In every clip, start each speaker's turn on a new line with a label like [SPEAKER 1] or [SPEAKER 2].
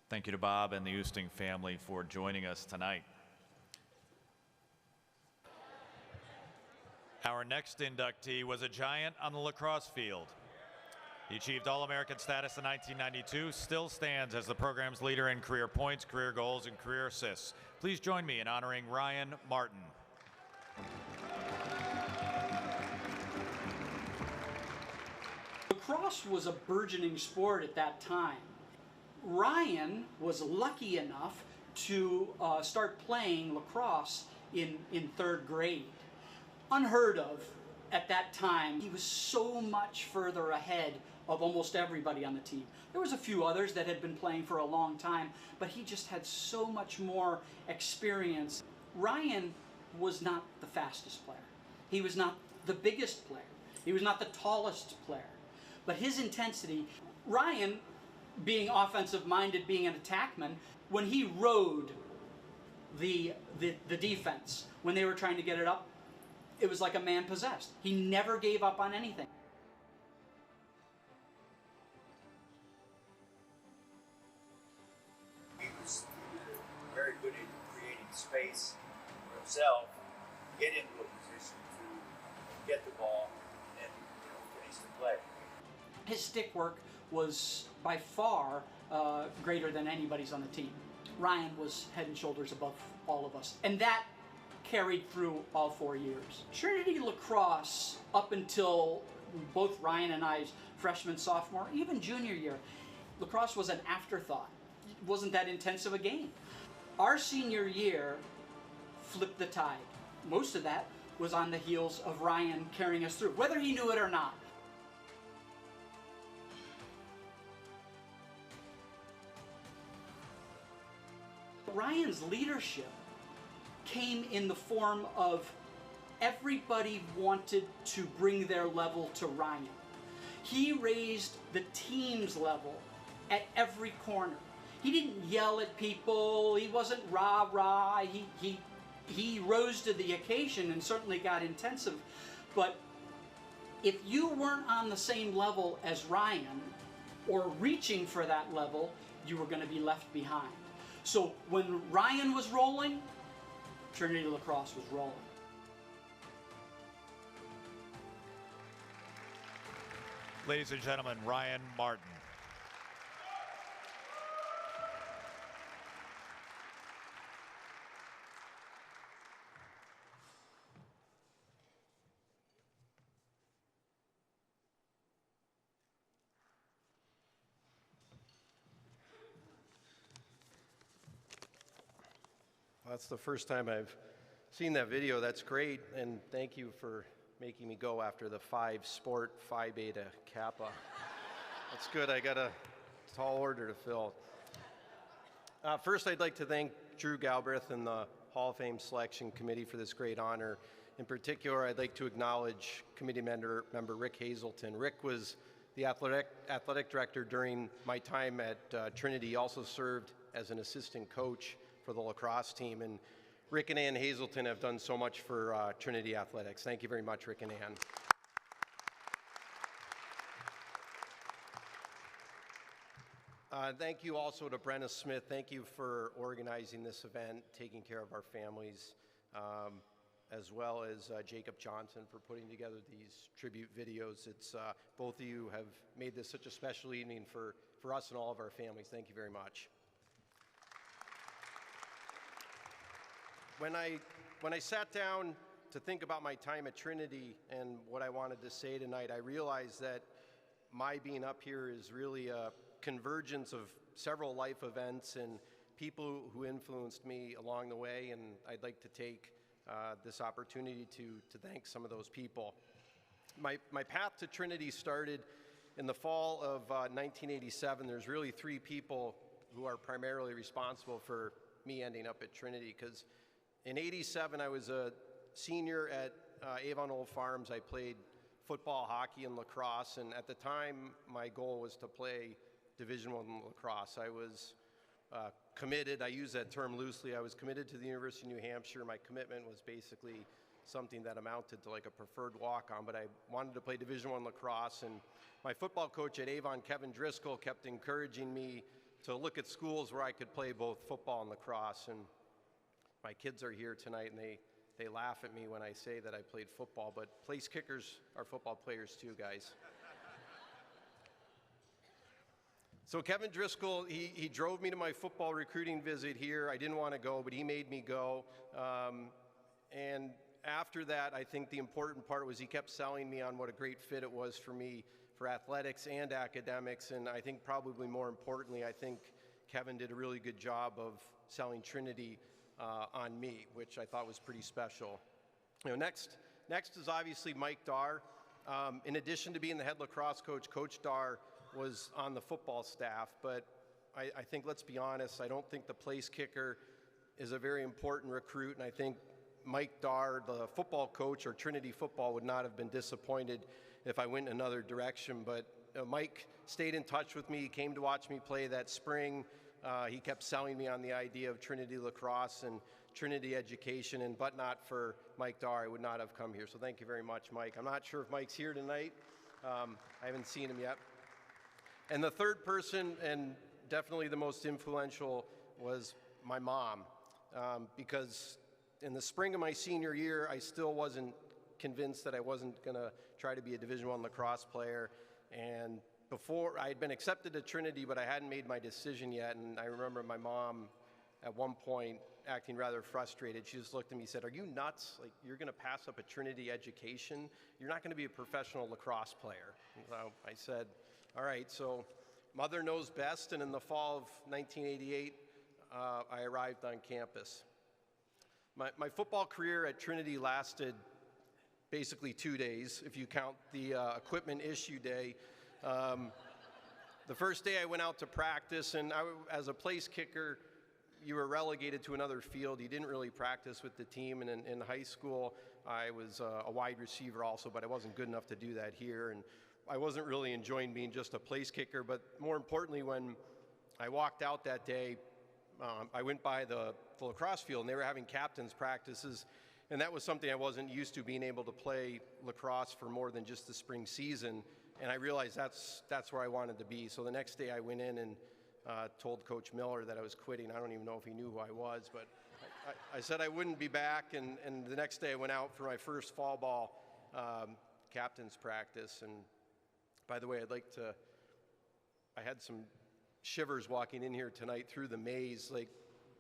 [SPEAKER 1] Thank you to Bob and the Oosting family for joining us tonight. Our next inductee was a giant on the lacrosse field. He achieved All-American status in 1992, still stands as the program's leader in career points, career goals, and career assists. Please join me in honoring Ryan Martin.
[SPEAKER 2] Lacrosse was a burgeoning sport at that time. Ryan was lucky enough to start playing lacrosse in third grade. Unheard of at that time. He was so much further ahead of almost everybody on the team. There was a few others that had been playing for a long time, but he just had so much more experience. Ryan was not the fastest player. He was not the biggest player. He was not the tallest player. But his intensity, Ryan, being offensive-minded, being an attackman, when he rode the defense, when they were trying to get it up, it was like a man possessed. He never gave up on anything.
[SPEAKER 3] He was very good at creating space for himself, get into a position to get the ball, and finish the play.
[SPEAKER 2] His stick work was by far greater than anybody's on the team. Ryan was head and shoulders above all of us, and that carried through all 4 years. Trinity lacrosse, up until both Ryan and I's freshman, sophomore, even junior year, lacrosse was an afterthought. It wasn't that intensive a game. Our senior year flipped the tide. Most of that was on the heels of Ryan carrying us through, whether he knew it or not. Ryan's leadership came in the form of everybody wanted to bring their level to Ryan. He raised the team's level at every corner. He didn't yell at people. He wasn't rah-rah. He rose to the occasion and certainly got intensive. But if you weren't on the same level as Ryan or reaching for that level, you were going to be left behind. So when Ryan was rolling, Trinity lacrosse was rolling.
[SPEAKER 1] Ladies and gentlemen, Ryan Martin.
[SPEAKER 4] That's the first time I've seen that video. That's great, and thank you for making me go after the 5 Sport Phi Beta Kappa. That's good. I got a tall order to fill. First, I'd like to thank Drew Galbraith and the Hall of Fame Selection Committee for this great honor. In particular, I'd like to acknowledge committee member Rick Hazelton. Rick was the athletic director during my time at Trinity. He also served as an assistant coach for the lacrosse team, and Rick and Ann Hazelton have done so much for Trinity Athletics. Thank you very much, Rick and Ann. Thank you also to Brenna Smith. Thank you for organizing this event, taking care of our families, as well as Jacob Johnson for putting together these tribute videos. It's both of you have made this such a special evening for us and all of our families. Thank you very much. When I sat down to think about my time at Trinity and what I wanted to say tonight, I realized that my being up here is really a convergence of several life events and people who influenced me along the way, and I'd like to take this opportunity to thank some of those people. My path to Trinity started in the fall of 1987. There's really 3 people who are primarily responsible for me ending up at Trinity, because in '87, I was a senior at Avon Old Farms. I played football, hockey, and lacrosse, and at the time, my goal was to play Division I lacrosse. I was committed. I use that term loosely. I was committed to the University of New Hampshire. My commitment was basically something that amounted to like a preferred walk-on, but I wanted to play Division I lacrosse, and my football coach at Avon, Kevin Driscoll, kept encouraging me to look at schools where I could play both football and lacrosse. And my kids are here tonight, and they laugh at me when I say that I played football, but place kickers are football players too, guys. So Kevin Driscoll, he drove me to my football recruiting visit here. I didn't want to go, but he made me go. And after that, I think the important part was he kept selling me on what a great fit it was for me for athletics and academics. And I think probably more importantly, I think Kevin did a really good job of selling Trinity on me, which I thought was pretty special. Next is obviously Mike Darr. In addition to being the head lacrosse coach, Coach Darr was on the football staff, but I think, let's be honest, I don't think the place kicker is a very important recruit, and I think Mike Darr, the football coach, or Trinity football, would not have been disappointed if I went in another direction. But Mike stayed in touch with me. He came to watch me play that spring. He kept selling me on the idea of Trinity lacrosse and Trinity education, and but not for Mike Darr, I would not have come here. So thank you very much, Mike. I'm not sure if Mike's here tonight. I haven't seen him yet. And the third person, and definitely the most influential, was my mom, because in the spring of my senior year, I still wasn't convinced that I wasn't going to try to be a Division I lacrosse player. And before, I had been accepted to Trinity, but I hadn't made my decision yet. And I remember my mom at one point acting rather frustrated. She just looked at me and said, "Are you nuts? Like, you're going to pass up a Trinity education? You're not going to be a professional lacrosse player." And so I said, all right, so mother knows best, and in the fall of 1988, I arrived on campus. My football career at Trinity lasted basically 2 days, if you count the equipment issue day. The first day I went out to practice, and as a place kicker, you were relegated to another field. You didn't really practice with the team, and in high school, I was a wide receiver also, but I wasn't good enough to do that here. And I wasn't really enjoying being just a place kicker, but more importantly, when I walked out that day, I went by the lacrosse field, and they were having captain's practices, and that was something I wasn't used to, being able to play lacrosse for more than just the spring season, and I realized that's where I wanted to be. So the next day I went in and told Coach Miller that I was quitting. I don't even know if he knew who I was, but I said I wouldn't be back, and the next day I went out for my first fall ball captain's practice. And by the way, I had some shivers walking in here tonight through the maze. Like,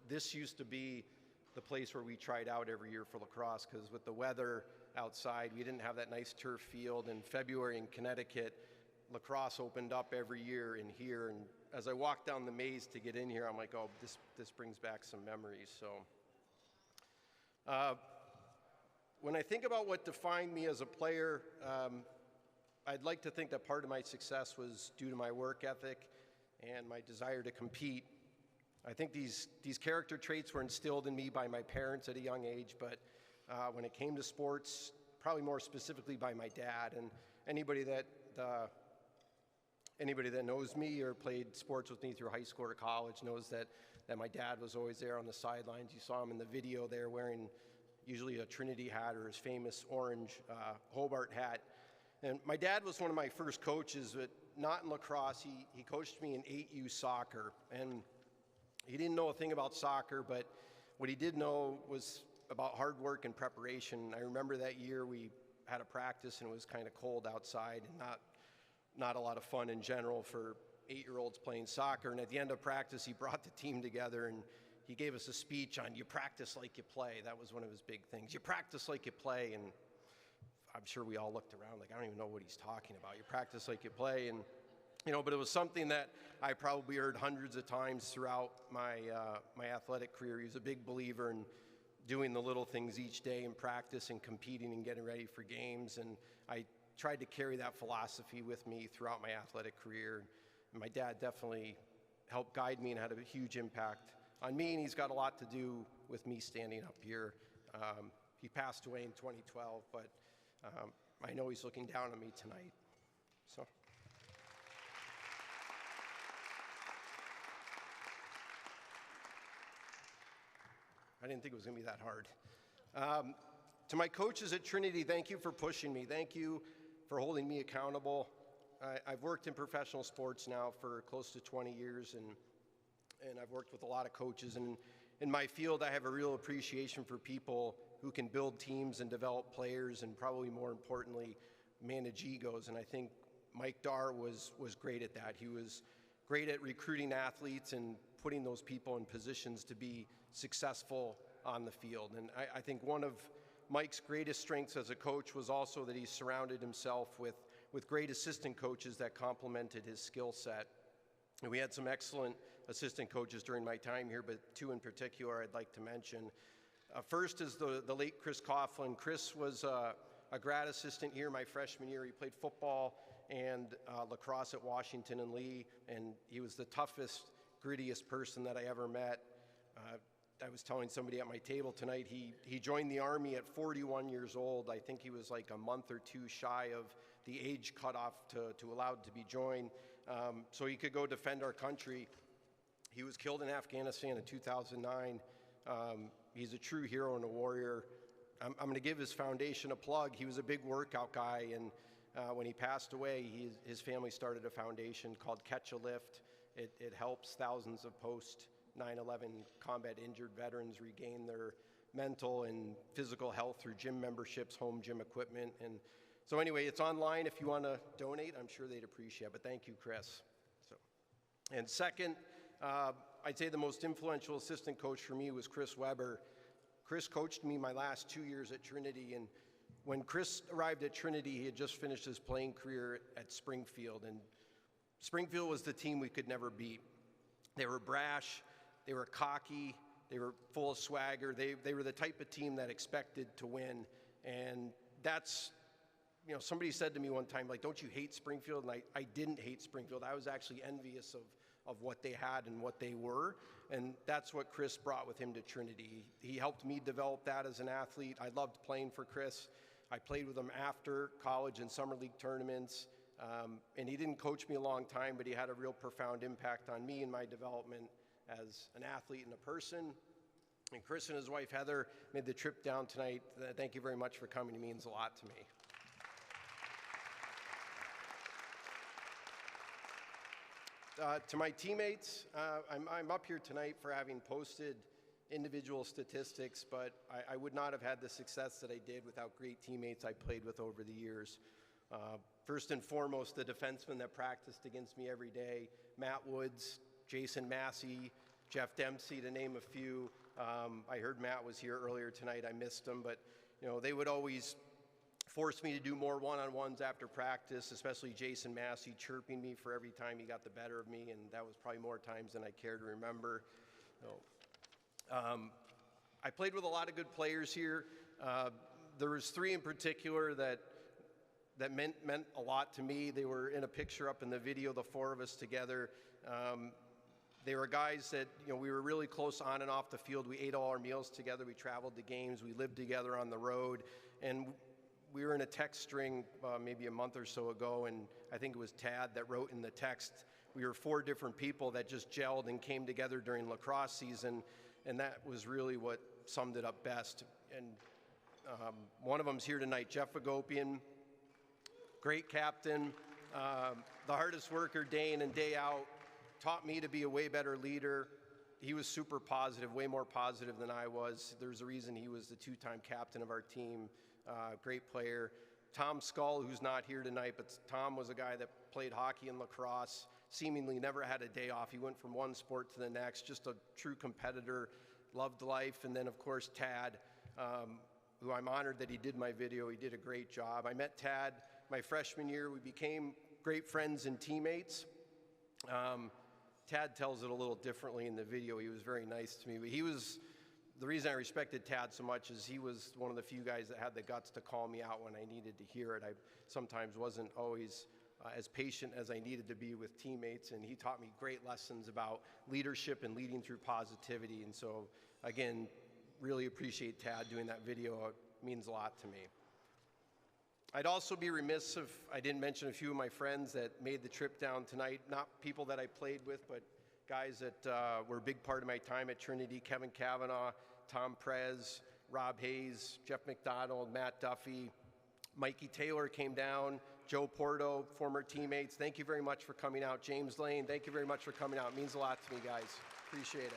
[SPEAKER 4] this used to be the place where we tried out every year for lacrosse, because with the weather outside, we didn't have that nice turf field. In February in Connecticut, lacrosse opened up every year in here. And as I walked down the maze to get in here, I'm like, oh, this brings back some memories. So when I think about what defined me as a player, I'd like to think that part of my success was due to my work ethic and my desire to compete. I think these character traits were instilled in me by my parents at a young age, but when it came to sports, probably more specifically by my dad. And anybody that knows me or played sports with me through high school or college knows that my dad was always there on the sidelines. You saw him in the video there wearing usually a Trinity hat or his famous orange Hobart hat. And my dad was one of my first coaches, but not in lacrosse. He coached me in 8U soccer. And he didn't know a thing about soccer, but what he did know was about hard work and preparation. I remember that year we had a practice, and it was kind of cold outside, and not a lot of fun in general for 8-year-olds playing soccer. And at the end of practice, he brought the team together, and he gave us a speech on, you practice like you play. That was one of his big things. You practice like you play. And I'm sure we all looked around like, I don't even know what he's talking about. You practice like you play. And but it was something that I probably heard hundreds of times throughout my athletic career. He was a big believer in doing the little things each day and practice and competing and getting ready for games. And I tried to carry that philosophy with me throughout my athletic career. And my dad definitely helped guide me and had a huge impact on me, and he's got a lot to do with me standing up here. He passed away in 2012, but I know he's looking down on me tonight. So. I didn't think it was going to be that hard. To my coaches at Trinity, thank you for pushing me. Thank you for holding me accountable. I've worked in professional sports now for close to 20 years, and and I've worked with a lot of coaches. And in my field, I have a real appreciation for people who can build teams and develop players, and probably more importantly, manage egos. And I think Mike Dar was great at that. He was great at recruiting athletes and putting those people in positions to be successful on the field. And I think one of Mike's greatest strengths as a coach was also that he surrounded himself with great assistant coaches that complemented his skill set. And we had some excellent assistant coaches during my time here, but two in particular I'd like to mention. First is the late Chris Coughlin. Chris was a grad assistant here my freshman year. He played football and lacrosse at Washington and Lee, and he was the toughest, grittiest person that I ever met. I was telling somebody at my table tonight, he joined the Army at 41 years old. I think he was like a month or two shy of the age cutoff to allowed to be joined, so he could go defend our country. He was killed in Afghanistan in 2009. He's a true hero and a warrior. I'm going to give his foundation a plug. He was a big workout guy, and when he passed away, his family started a foundation called Catch a Lift. It helps thousands of post 9/11 combat injured veterans regain their mental and physical health through gym memberships, home gym equipment. And so anyway, it's online if you want to donate. I'm sure they'd appreciate it, but thank you, Chris. And second, I'd say the most influential assistant coach for me was Chris Weber. Chris coached me my last 2 years at Trinity, and when Chris arrived at Trinity, he had just finished his playing career at Springfield, and Springfield was the team we could never beat. They were brash, they were cocky, they were full of swagger. They were the type of team that expected to win, and that's, somebody said to me one time, like, don't you hate Springfield? And I didn't hate Springfield. I was actually envious of what they had and what they were, and that's what Chris brought with him to Trinity. He helped me develop that as an athlete. I loved playing for Chris. I played with him after college and summer league tournaments, and he didn't coach me a long time, but he had a real profound impact on me and my development as an athlete and a person. And Chris and his wife Heather made the trip down tonight. Thank you very much for coming. It means a lot to me. To my teammates, I'm up here tonight for having posted individual statistics, but I would not have had the success that I did without great teammates I played with over the years. First and foremost, the defensemen that practiced against me every day, Matt Woods, Jason Massey, Jeff Dempsey, to name a few. I heard Matt was here earlier tonight. I missed him, but they would always force me to do more one-on-ones after practice, especially Jason Massey chirping me for every time he got the better of me, and that was probably more times than I care to remember. I played with a lot of good players here. There was three in particular that meant a lot to me. They were in a picture up in the video, the four of us together. They were guys that, we were really close on and off the field. We ate all our meals together. We traveled to games. We lived together on the road. And we were in a text string maybe a month or so ago, and I think it was Tad that wrote in the text, we were four different people that just gelled and came together during lacrosse season, and that was really what summed it up best. And one of them's here tonight, Jeff Agopian, great captain, the hardest worker day in and day out, taught me to be a way better leader. He was super positive, way more positive than I was. There's a reason he was the two-time captain of our team, great player. Tom Skull, who's not here tonight, but Tom was a guy that played hockey and lacrosse, seemingly never had a day off. He went from one sport to the next, just a true competitor, loved life. And then, of course, Tad, who I'm honored that he did my video. He did a great job. I met Tad my freshman year. We became great friends and teammates. Tad tells it a little differently in the video. He was very nice to me, but the reason I respected Tad so much is he was one of the few guys that had the guts to call me out when I needed to hear it. I sometimes wasn't always as patient as I needed to be with teammates, and he taught me great lessons about leadership and leading through positivity. And so, again, really appreciate Tad doing that video. It means a lot to me. I'd also be remiss if I didn't mention a few of my friends that made the trip down tonight. Not people that I played with, but guys that were a big part of my time at Trinity. Kevin Kavanaugh, Tom Prez, Rob Hayes, Jeff McDonald, Matt Duffy. Mikey Taylor came down, Joe Porto, former teammates, thank you very much for coming out. James Lane, thank you very much for coming out. It means a lot to me, guys. Appreciate it.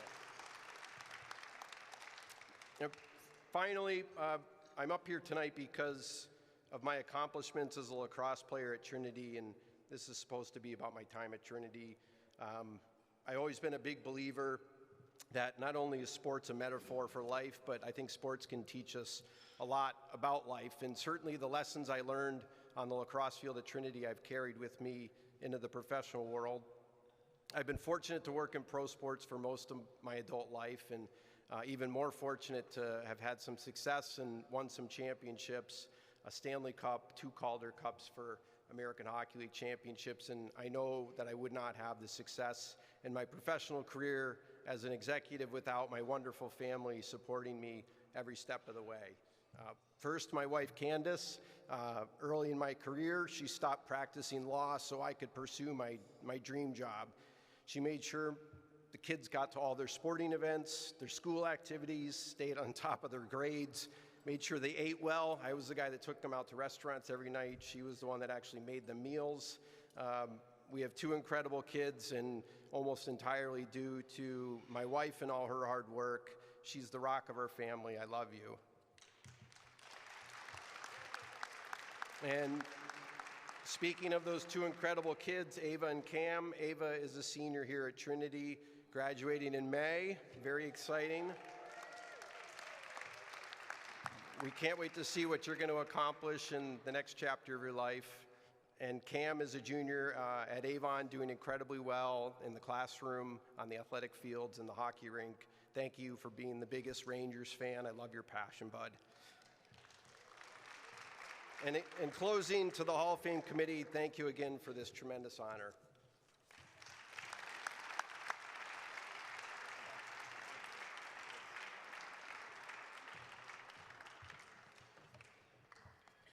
[SPEAKER 4] And finally, I'm up here tonight because of my accomplishments as a lacrosse player at Trinity, and this is supposed to be about my time at Trinity. I've always been a big believer that not only is sports a metaphor for life, but I think sports can teach us a lot about life. And certainly the lessons I learned on the lacrosse field at Trinity, I've carried with me into the professional world. I've been fortunate to work in pro sports for most of my adult life, and even more fortunate to have had some success and won some championships, a Stanley Cup, 2 Calder Cups for American Hockey League championships, and I know that I would not have the success in my professional career as an executive without my wonderful family supporting me every step of the way. First, my wife Candace, early in my career, she stopped practicing law so I could pursue my dream job. She made sure the kids got to all their sporting events, their school activities, stayed on top of their grades, made sure they ate well. I was the guy that took them out to restaurants every night. She was the one that actually made the meals. We have 2 incredible kids, and almost entirely due to my wife and all her hard work. She's the rock of our family. I love you. And speaking of those 2 incredible kids, Ava and Cam, Ava is a senior here at Trinity, graduating in May. Very exciting. We can't wait to see what you're going to accomplish in the next chapter of your life. And Cam is a junior at Avon, doing incredibly well in the classroom, on the athletic fields, and the hockey rink. Thank you for being the biggest Rangers fan. I love your passion, bud. And in closing, to the Hall of Fame committee, thank you again for this tremendous honor.